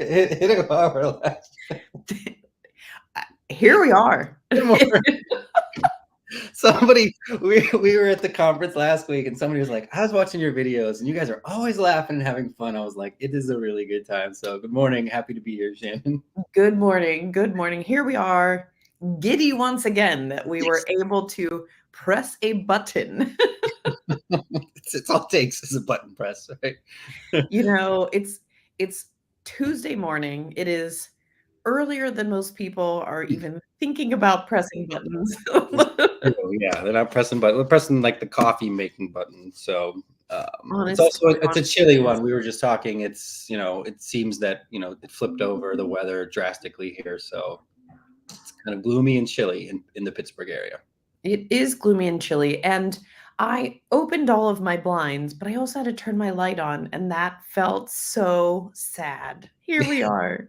Hit a hover last. Here we are. Good morning. We were at the conference last week, and somebody was like, "I was watching your videos, and you guys are always laughing and having fun." I was like, "It is a really good time." So, good morning. Happy to be here, Shannon. Good morning. Good morning. Here we are, giddy once again that we were Yes. able to press a button. It's all it takes is a button press, right? It's Tuesday morning. It is earlier than most people are even thinking about pressing buttons. It's true, yeah, they're not pressing button. We're pressing like the coffee making button. So it's Honest, also it's a honest chilly goodness. one. We were just talking. It seems that it flipped over the weather drastically here, so it's kind of gloomy and chilly in the Pittsburgh area. It is gloomy and chilly, and I opened all of my blinds, but I also had to turn my light on, and that felt so sad. Here we are.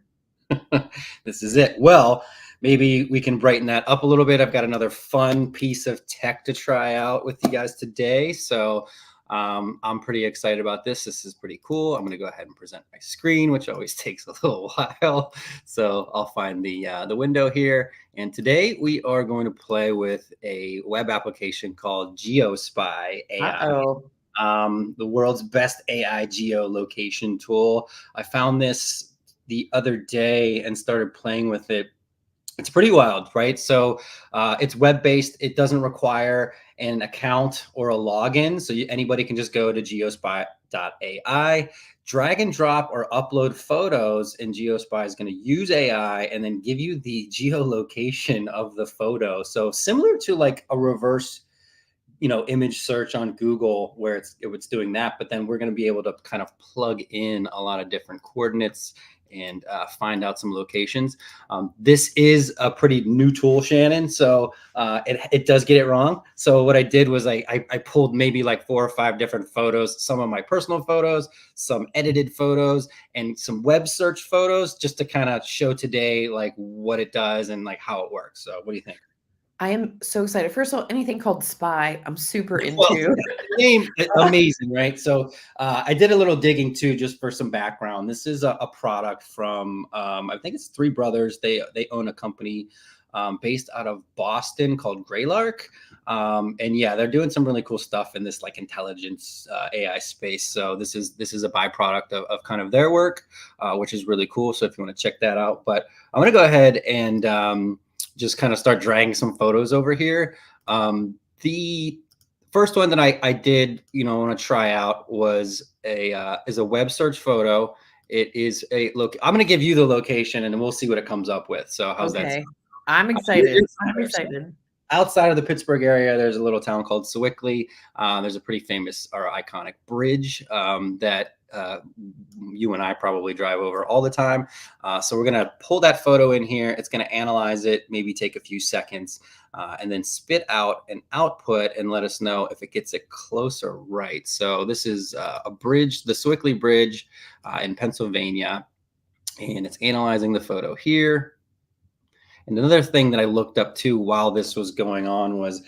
This is it. Well, maybe we can brighten that up a little bit. I've got another fun piece of tech to try out with you guys today. So I'm pretty excited about this. This is pretty cool. I'm going to go ahead and present my screen, which always takes a little while. So I'll find the window here. And today we are going to play with a web application called Geospy AI. Uh-oh. The world's best AI geolocation tool. I found this the other day and started playing with it. It's pretty wild, right? So it's web-based. It doesn't require an account or a login. So anybody can just go to geospy.ai, drag and drop or upload photos, and Geospy is going to use AI and then give you the geolocation of the photo. So similar to like a reverse image search on Google where it's doing that, but then we're going to be able to kind of plug in a lot of different coordinates and find out some locations. This is a pretty new tool, Shannon, so it does get it wrong. So what I did was I pulled maybe like 4 or 5 different photos, some of my personal photos, some edited photos, and some web search photos, just to kind of show today like what it does and like how it works. So what do you think? I am so excited. First of all, anything called spy, I'm super Well, into. name amazing, right? So I did a little digging too, just for some background. This is a product from I think it's three brothers. They own a company based out of Boston called Greylark, and yeah, they're doing some really cool stuff in this like intelligence AI space. So this is a byproduct of kind of their work, which is really cool. So if you want to check that out, but I'm gonna go ahead and just kind of start dragging some photos over here. The first one that I did, want to try out was a web search photo. It is a look. I'm going to give you the location, and then we'll see what it comes up with. So how's that sound? Okay. I'm You're excited. I'm center. So excited. outside of the Pittsburgh area, there's a little town called Sewickley. There's a pretty famous or iconic bridge that you and I probably drive over all the time. So we're going to pull that photo in here. It's going to analyze it, maybe take a few seconds, and then spit out an output and let us know if it gets it close or right. So this is a bridge, the Sewickley Bridge in Pennsylvania, and it's analyzing the photo here. And another thing that I looked up too while this was going on was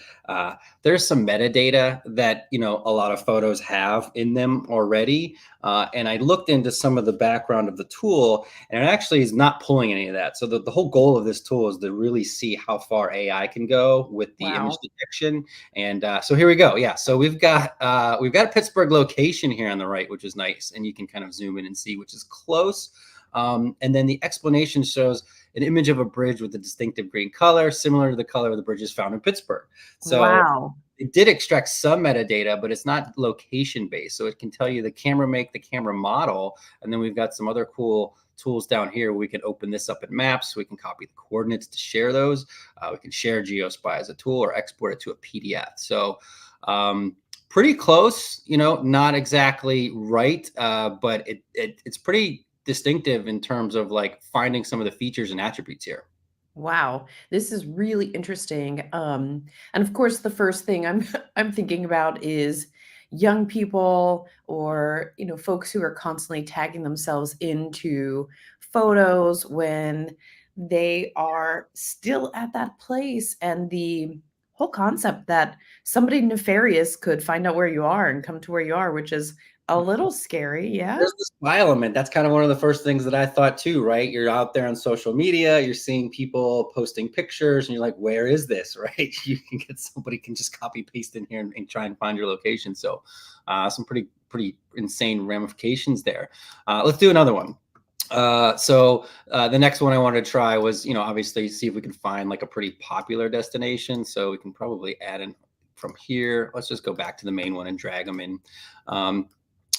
there's some metadata that a lot of photos have in them already. And I looked into some of the background of the tool, and it actually is not pulling any of that. So the whole goal of this tool is to really see how far AI can go with the image Wow. detection. And so here we go. Yeah, so we've got a Pittsburgh location here on the right, which is nice, and you can kind of zoom in and see which is close. And then the explanation shows an image of a bridge with a distinctive green color, similar to the color of the bridges found in Pittsburgh. So Wow. it did extract some metadata, but it's not location based. So it can tell you the camera make, the camera model. And then we've got some other cool tools down here. We can open this up in maps. We can copy the coordinates to share those. We can share Geospy as a tool or export it to a PDF. So pretty close, not exactly right, but it's pretty distinctive in terms of like finding some of the features and attributes here. Wow. This is really interesting. And of course, the first thing I'm I'm thinking about is young people or folks who are constantly tagging themselves into photos when they are still at that place, and the whole concept that somebody nefarious could find out where you are and come to where you are, which is a little scary, yeah. There's the spy element. That's kind of one of the first things that I thought too, right? You're out there on social media, you're seeing people posting pictures, and you're like, where is this, right? You can get somebody can just copy paste in here and try and find your location. So some pretty insane ramifications there. Let's do another one. The next one I wanted to try was, obviously see if we can find like a pretty popular destination. So we can probably add in from here. Let's just go back to the main one and drag them in.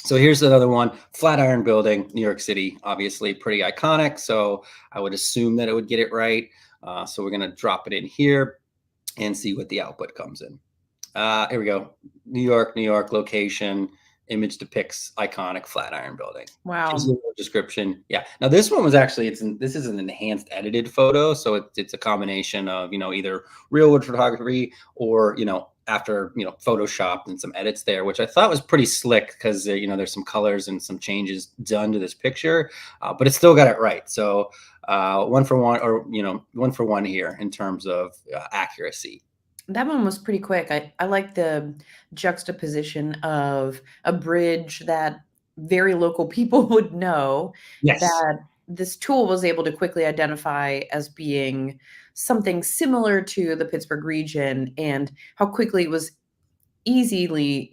So here's another one, Flatiron Building, New York City, obviously pretty iconic. So I would assume that it would get it right. So we're going to drop it in here and see what the output comes in. Here we go. New York location. Image depicts iconic Flatiron Building. Wow. Description. Yeah. Now this one was actually, this is an enhanced edited photo. So it's a combination of, either real wood photography or, after, Photoshopped and some edits there, which I thought was pretty slick because, there's some colors and some changes done to this picture, but it still got it right. So one for one, or, 1 for 1 here in terms of accuracy. That one was pretty quick. I like the juxtaposition of a bridge that very local people would know, Yes, that this tool was able to quickly identify as being something similar to the Pittsburgh region, and how quickly it was easily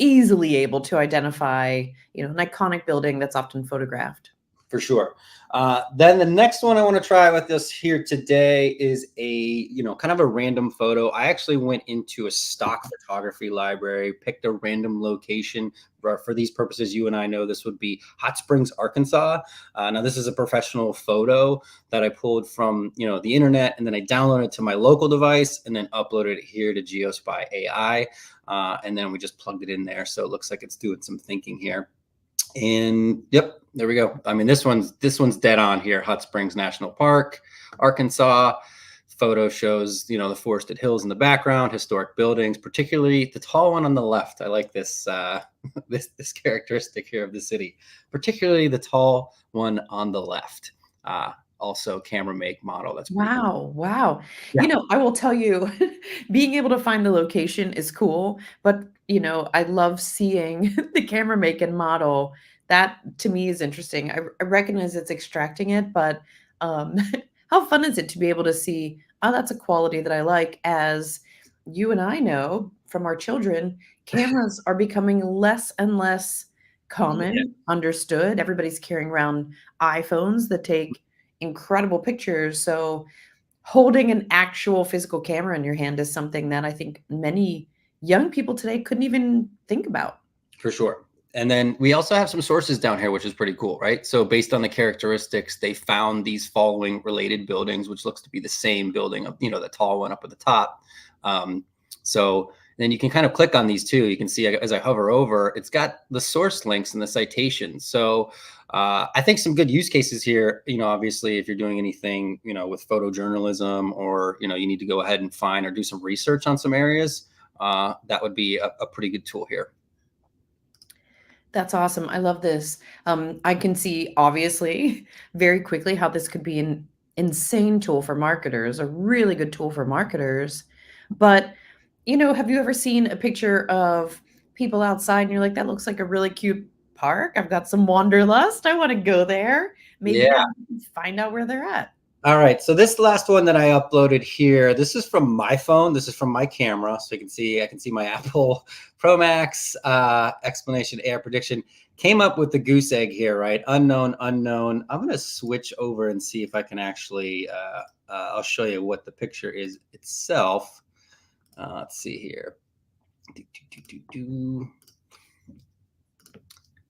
able to identify, an iconic building that's often photographed. for sure. Then the next one I want to try with us here today is a, kind of a random photo. I actually went into a stock photography library, picked a random location. For these purposes, you and I know this would be Hot Springs, Arkansas. Now, this is a professional photo that I pulled from, the internet, and then I downloaded it to my local device and then uploaded it here to Geospy AI. And then we just plugged it in there. So it looks like it's doing some thinking here. And yep, there we go. I mean, this one's dead on here. Hot Springs National Park, Arkansas. Photo shows, the forested hills in the background, historic buildings, particularly the tall one on the left. I like this this characteristic here of the city, particularly the tall one on the left. Also camera make model. That's pretty cool. Wow. Yeah, I will tell you, being able to find the location is cool, but, I love seeing the camera make and model. That to me is interesting. I recognize it's extracting it, but how fun is it to be able to see, oh, that's a quality that I like. As you and I know from our children, cameras are becoming less and less yeah, common, understood. Everybody's carrying around iPhones that take incredible pictures. So holding an actual physical camera in your hand is something that I think many young people today couldn't even think about. for sure. And then we also have some sources down here, which is pretty cool, right? So based on the characteristics, they found these following related buildings, which looks to be the same building of, the tall one up at the top. So then you can kind of click on these too. You can see as I hover over, it's got the source links and the citations. So I think some good use cases here, obviously if you're doing anything, with photojournalism, or, you need to go ahead and find or do some research on some areas, that would be a pretty good tool here. That's awesome. I love this. I can see obviously very quickly how this could be an insane tool for marketers, a really good tool for marketers. But, have you ever seen a picture of people outside and you're like, that looks like a really cute park? I've got some wanderlust. I want to go there. Maybe Yeah. now we can find out where they're at. All right. So this last one that I uploaded here, this is from my phone. This is from my camera. So you can see, I can see my Apple Pro Max explanation air prediction came up with the goose egg here, right? Unknown. I'm going to switch over and see if I can actually, I'll show you what the picture is itself. Let's see here.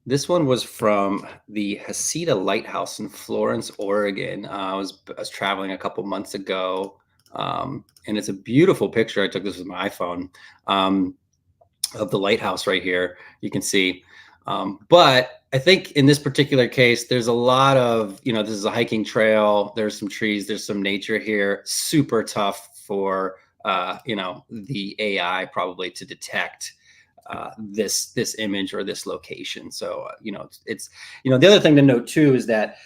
This one was from the Heceta Lighthouse in Florence, Oregon. I was traveling a couple months ago, and it's a beautiful picture. I took this with my iPhone, of the lighthouse right here. You can see, but I think in this particular case, there's a lot of, this is a hiking trail. There's some trees. There's some nature here. Super tough for the AI probably to detect this image or this location. So it's the other thing to note too is that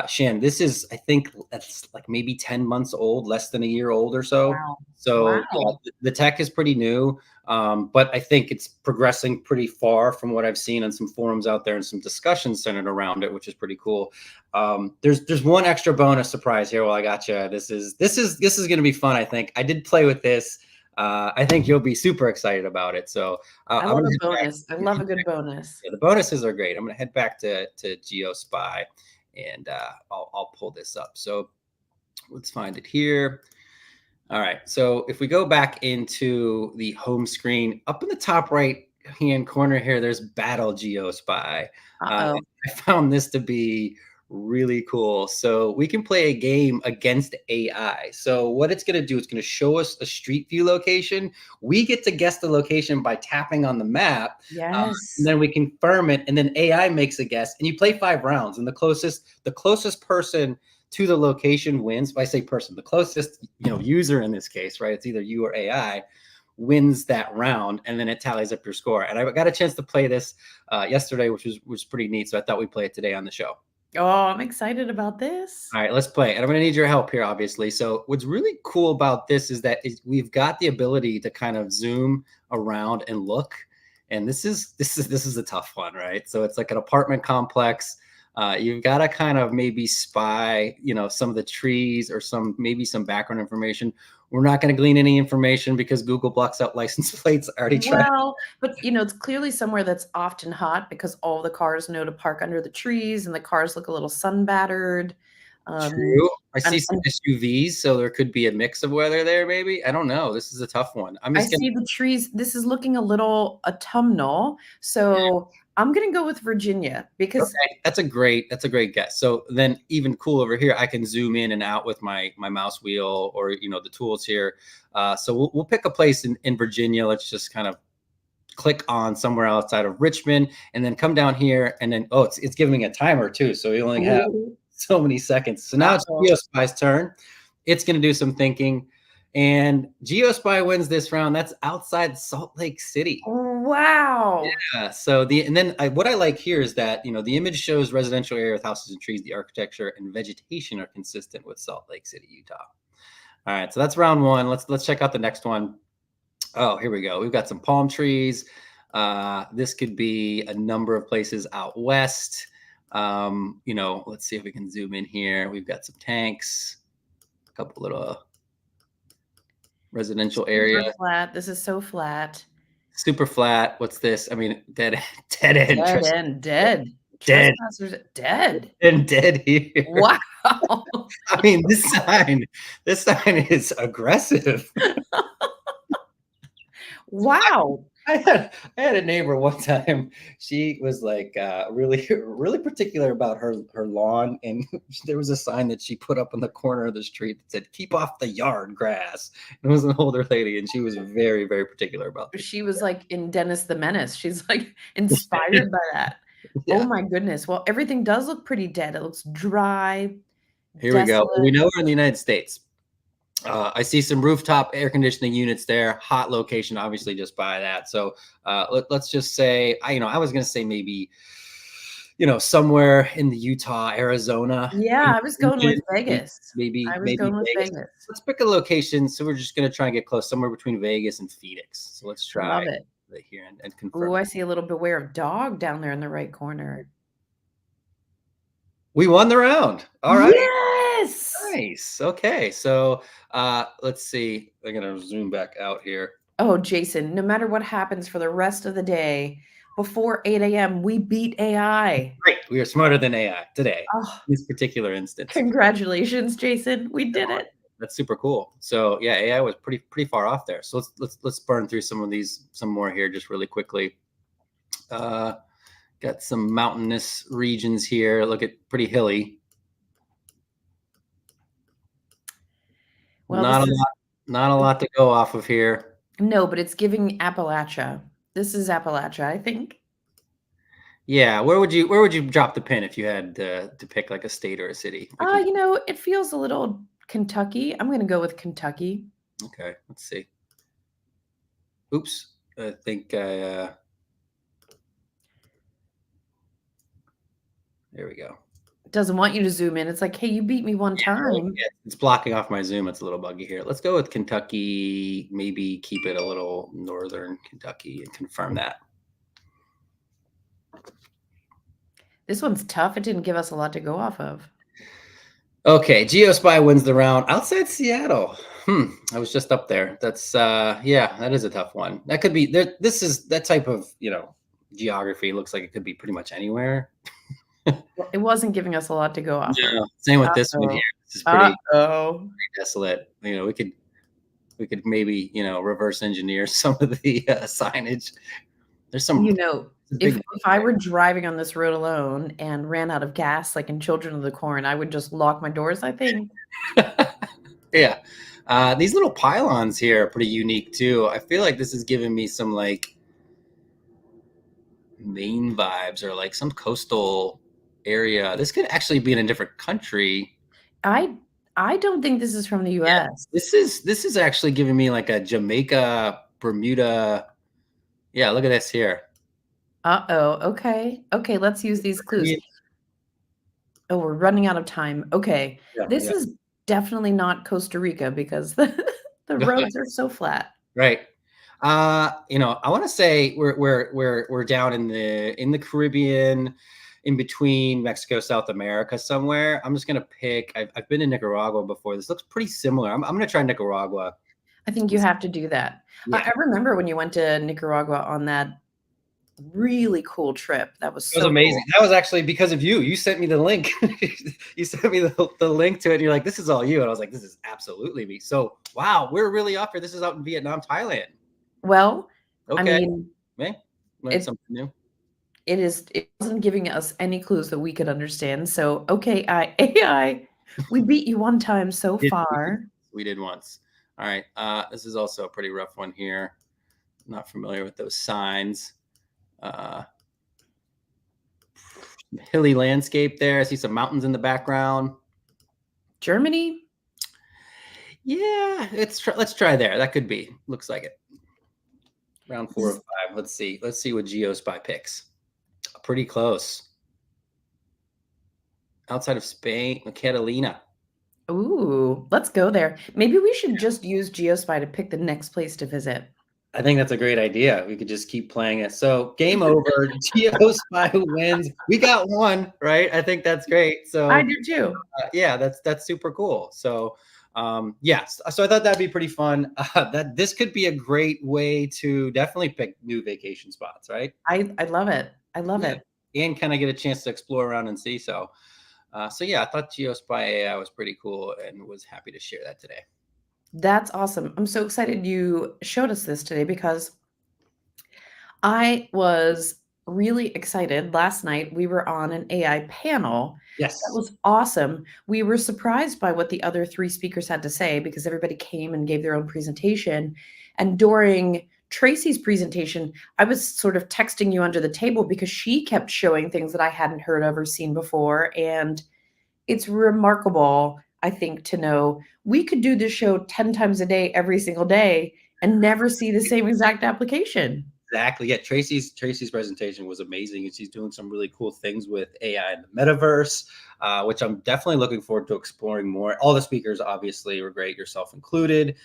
Shan, this is, I think that's like maybe 10 months old, less than a year old or so. Wow. So yeah, Wow. the tech is pretty new, but I think it's progressing pretty far from what I've seen on some forums out there and some discussions centered around it, which is pretty cool. There's one extra bonus surprise here while I got you. This is going to be fun. I think I did play with this. I think you'll be super excited about it. So I I'm love gonna a head back. bonus. I love a good bonus. Yeah, the bonuses are great. I'm gonna head back to Geospy, and I'll pull this up. So let's find it here. All right. So if we go back into the home screen, up in the top right hand corner here, there's Battle Geospy. Uh-oh. I found this to be really cool. So we can play a game against AI. So what it's going to do, it's going to show us a street view location. We get to guess the location by tapping on the map, and Yes. then we confirm it, and then AI makes a guess. And you play 5 rounds, and the closest person to the location wins. If I say person, the closest user in this case, right? It's either you or AI wins that round, and then it tallies up your score. And I got a chance to play this yesterday, which was pretty neat. So I thought we'd play it today on the show. Oh, I'm excited about this. All right, let's play. And I'm going to need your help here, obviously. So what's really cool about this is that we've got the ability to kind of zoom around and look. And this is a tough one, right? So it's like an apartment complex. You've got to kind of maybe spy, some of the trees or maybe some background information. We're not going to glean any information because Google blocks out license plates. I already tried. Well, but it's clearly somewhere that's often hot because all the cars know to park under the trees and the cars look a little sun battered. Um, True. I see some and SUVs, so there could be a mix of weather there, maybe. I don't know. This is a tough one. I'm I just gonna. see the trees. This is looking a little autumnal. So I'm going to go with Virginia because Okay, that's a great guess. So then, even cool over here, I can zoom in and out with my mouse wheel or the tools here. So we'll pick a place in Virginia. Let's just kind of click on somewhere outside of Richmond, and then come down here, and then it's giving a timer too. So we only have ooh, so many seconds. So now it's uh-oh. Geospy's turn. It's going to do some thinking, and Geospy wins this round. That's outside Salt Lake City. Wow. Yeah. So what I like here is that the image shows residential area with houses and trees. The architecture and vegetation are consistent with Salt Lake City, Utah. All right. So that's round one. Let's check out the next one. Oh, here we go. We've got some palm trees. This could be a number of places out west. Let's see if we can zoom in here. We've got some tanks, a couple little residential area. Super flat. This is so flat. Super flat. What's this? I mean, dead end. Dead end, dead. Dead Trespassers dead. and dead here. Wow. I mean, this sign is aggressive. Wow. I had a neighbor one time. She was like really really particular about her lawn, and there was a sign that she put up on the corner of the street that said "Keep off the yard grass." It was an older lady, and she was very very particular about this. She was like in Dennis the Menace. She's like inspired by that. Oh Yeah. my goodness. Well, everything does look pretty dead. It looks dry, Here we go. desolate. We know we're in the United States. I see some rooftop air conditioning units there. Hot location, obviously, just by that. So let's just say, I was going to say maybe, somewhere in the Utah, Arizona Yeah, I was going with region, Vegas. I was maybe going with Vegas. Vegas. Let's pick a location. So we're just going to try and get close, somewhere between Vegas and Phoenix. So let's I try love it. right here and confirm. Ooh, I see a little beware of dog down there in the right corner. We won the round. All right. Yes. Nice. Okay. So let's see. I'm going to zoom back out here. Oh, Jason, no matter what happens for the rest of the day, before 8 a.m., we beat AI. Great. We are smarter than AI today Oh, in this particular instance. congratulations, Jason. We did it. That's super cool. So yeah, AI was pretty far off there. So let's burn through some more here just really quickly. Got some mountainous regions here. Look at pretty hilly. Well, this is Not a lot to go off of here. no, but it's giving Appalachia. This is Appalachia, I think. Yeah, where would you drop the pin if you had to pick like a state or a city? It feels a little Kentucky. I'm going to go with Kentucky. Okay, let's see. Oops, I think there we go. It doesn't want you to zoom in. It's like, hey, you beat me one time. Yeah, it's blocking off my zoom. It's a little buggy here. Let's go with Kentucky. Maybe keep it a little northern Kentucky and confirm that. This one's tough. It didn't give us a lot to go off of. Okay, Geospy wins the round outside Seattle. I was just up there. That's yeah, that is a tough one. That could be there. This is that type of, geography looks like it could be pretty much anywhere. Well, it wasn't giving us a lot to go off of. Yeah, same with this one here. Uh-oh. This is pretty Uh-oh. desolate. We could maybe, reverse engineer some of the signage. There's some You know, big if I were driving on this road alone and ran out of gas, like in Children of the Corn, I would just lock my doors, I think. yeah. These little pylons here are pretty unique too. I feel like this is giving me some like Maine vibes or like some coastal area. This could actually be in a different country. I I don't think this is from the Yeah, US. this is actually giving me like a Jamaica, Bermuda. Yeah, look at this here. Uh-oh. Okay. Okay, let's use these clues. Oh, we're running out of time. Okay. Yeah, This yeah. is definitely not Costa Rica because the roads are so flat. Right. I want to say we're down in the Caribbean, in between Mexico, South America somewhere. I'm just gonna pick. I've been to Nicaragua before. This looks pretty similar. I'm gonna try Nicaragua. I think you have to do that. I Yeah, I remember when you went to Nicaragua on that really cool trip. That was it was so amazing. cool. That was actually because of you. You sent me the link. You sent me the link to it, and you're like, "This is all you." And I was like, "This is absolutely me." So, wow, we're really off here. This is out in Vietnam, Thailand. Well, I Okay, mean, man, learned it something new. it wasn't giving us any clues that we could understand. So, okay, AI, we beat you one time so We did, we did, far. we did once. All right. This is also a pretty rough one here. Not familiar with those signs. Uh, Hilly landscape there. I see some mountains in the background. Germany? Yeah, let's try there. That could be. Looks like it. Round This 4 or is 5. Let's see. Let's see what Geospy picks. Pretty close. Outside of Spain, Catalina. Ooh, let's go there. Maybe we should just use Geospy to pick the next place to visit. I think that's a great idea. We could just keep playing it. So game over. Geospy wins. We got one, right? I think that's great. I So do too. yeah, that's super cool. So yes, so I thought that'd be pretty fun. That this could be a great way to definitely pick new vacation spots, right? I love it. I love Yeah, it. and kind of get a chance to explore around and see. So yeah, I thought Geospy AI was pretty cool and was happy to share that today. That's awesome. I'm so excited you showed us this today because I was really excited. Last night, we were on an AI panel. That Yes, was awesome. We were surprised by what the other 3 speakers had to say because everybody came and gave their own presentation. And during Tracy's presentation, I was sort of texting you under the table because she kept showing things that I hadn't heard of or seen before. And it's remarkable, I think, to know we could do this show 10 times a day, every single day, and never see the same exact application. exactly. Yeah, Tracy's presentation was amazing, and she's doing some really cool things with AI in the metaverse, which I'm definitely looking forward to exploring more. All the speakers obviously were great, yourself included.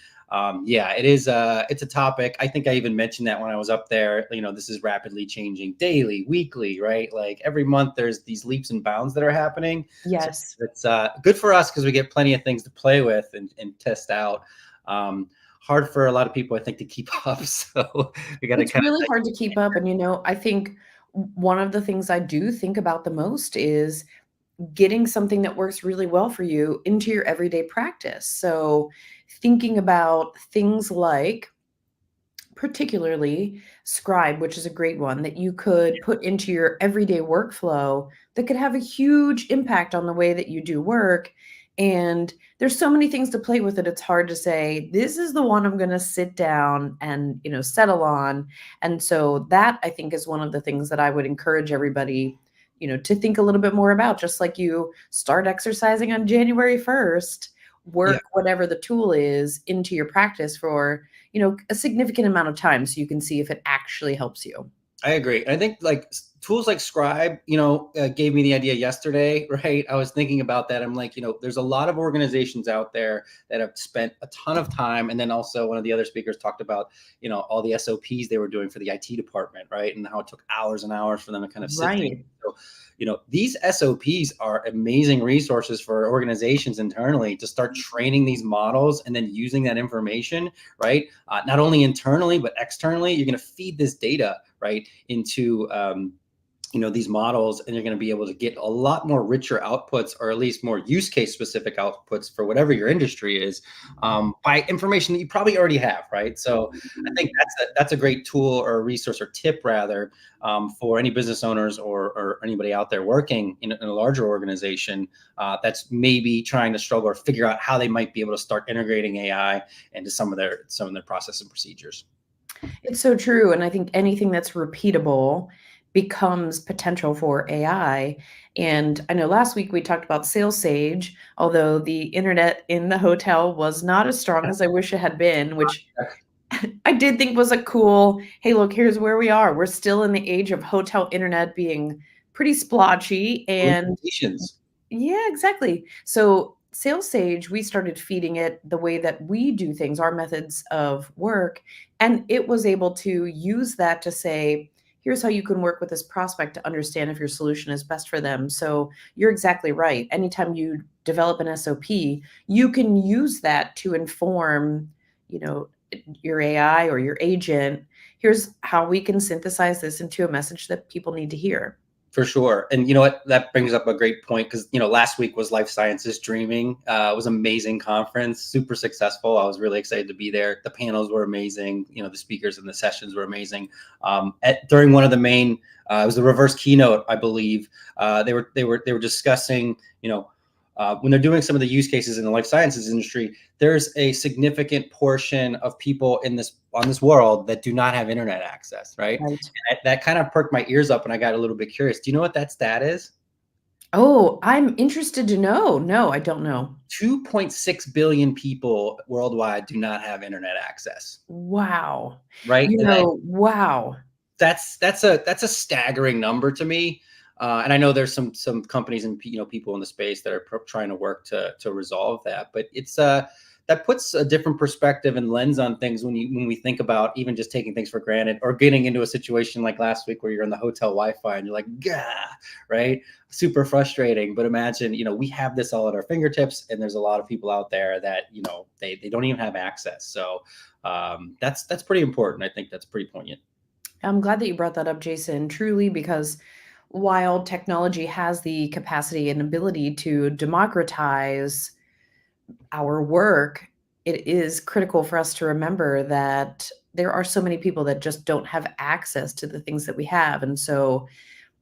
Yeah, it is. It's a topic. I think I even mentioned that when I was up there. This is rapidly changing daily, weekly, right? Like every month, there's these leaps and bounds that are happening. So Yes. it's good for us because we get plenty of things to play with and test out. Hard for a lot of people, I think, to keep up. So we got to It's kind really of hard to keep up, and, I think one of the things I do think about the most is getting something that works really well for you into your everyday practice. So, thinking about things like particularly Scribe, which is a great one that you could put into your everyday workflow that could have a huge impact on the way that you do work. And there's so many things to play with it. It's hard to say, this is the one I'm going to sit down and, settle on. And so that I think is one of the things that I would encourage everybody, to think a little bit more about, just like you start exercising on January 1st, yeah. work whatever the tool is into your practice for a significant amount of time so you can see if it actually helps you. I agree. I think like tools like Scribe, gave me the idea yesterday, right? I was thinking about that. I'm like, there's a lot of organizations out there that have spent a ton of time. And then also one of the other speakers talked about, all the SOPs they were doing for the IT department, right? And how it took hours and hours for them to kind of sit there. Right. So, these SOPs are amazing resources for organizations internally to start training these models and then using that information, right? Not only internally, but externally. You're going to feed this data, right, into these models, and you're going to be able to get a lot more richer outputs, or at least more use case specific outputs for whatever your industry is, by information that you probably already have, right? So I think that's a great tool or a resource or tip rather, for any business owners or anybody out there working in a larger organization that's maybe trying to struggle or figure out how they might be able to start integrating AI into some of their process and procedures. It's so true, and I think anything that's repeatable becomes potential for AI, and I know last week we talked about Sales Sage, although the internet in the hotel was not as strong as I wish it had been, which I did think was a cool, "Hey, look, here's where we are. We're still in the age of hotel internet being pretty splotchy," and Limitations. yeah, exactly. So Sales Sage, we started feeding it the way that we do things, our methods of work, and it was able to use that to say, here's how you can work with this prospect to understand if your solution is best for them. So you're exactly right. Anytime you develop an SOP, you can use that to inform, you know, your AI or your agent. Here's how we can synthesize this into a message that people need to hear. For sure. And you know what? That brings up a great point because, last week was Life Sciences Dreaming. It was an amazing conference, super successful. I was really excited to be there. The panels were amazing. The speakers and the sessions were amazing. During one of the main, it was the reverse keynote, I believe. They were discussing, when they're doing some of the use cases in the life sciences industry, there's a significant portion of people on this world that do not have internet access, right? Right. And that kind of perked my ears up, and I got a little bit curious. Do you know what that stat is? Oh, I'm interested to know. No, I don't know. 2.6 billion people worldwide do not have internet access, Wow. right? Wow. That's a staggering number to me. And I know there's some companies and people in the space that are trying to work to resolve that, but it's that puts a different perspective and lens on things when we think about even just taking things for granted or getting into a situation like last week where you're in the hotel Wi-Fi and you're like, gah, right? Super frustrating. But imagine, we have this all at our fingertips, and there's a lot of people out there that they don't even have access. So that's pretty important. I think that's pretty poignant. I'm glad that you brought that up, Jason, truly, because while technology has the capacity and ability to democratize our work, it is critical for us to remember that there are so many people that just don't have access to the things that we have. And so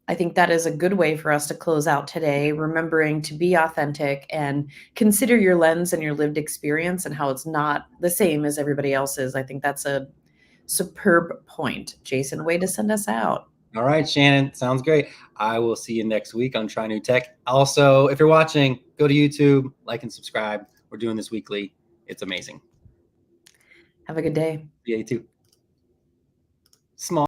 I think that is a good way for us to close out today, remembering to be authentic and consider your lens and your lived experience and how it's not the same as everybody else's. I think that's a superb point. Jason, way to send us out. All right, Shannon, sounds great. I will see you next week on Try New Tech. Also, if you're watching, go to YouTube, like and subscribe. We're doing this weekly. It's amazing. Have a good day. Yeah, you too. Small.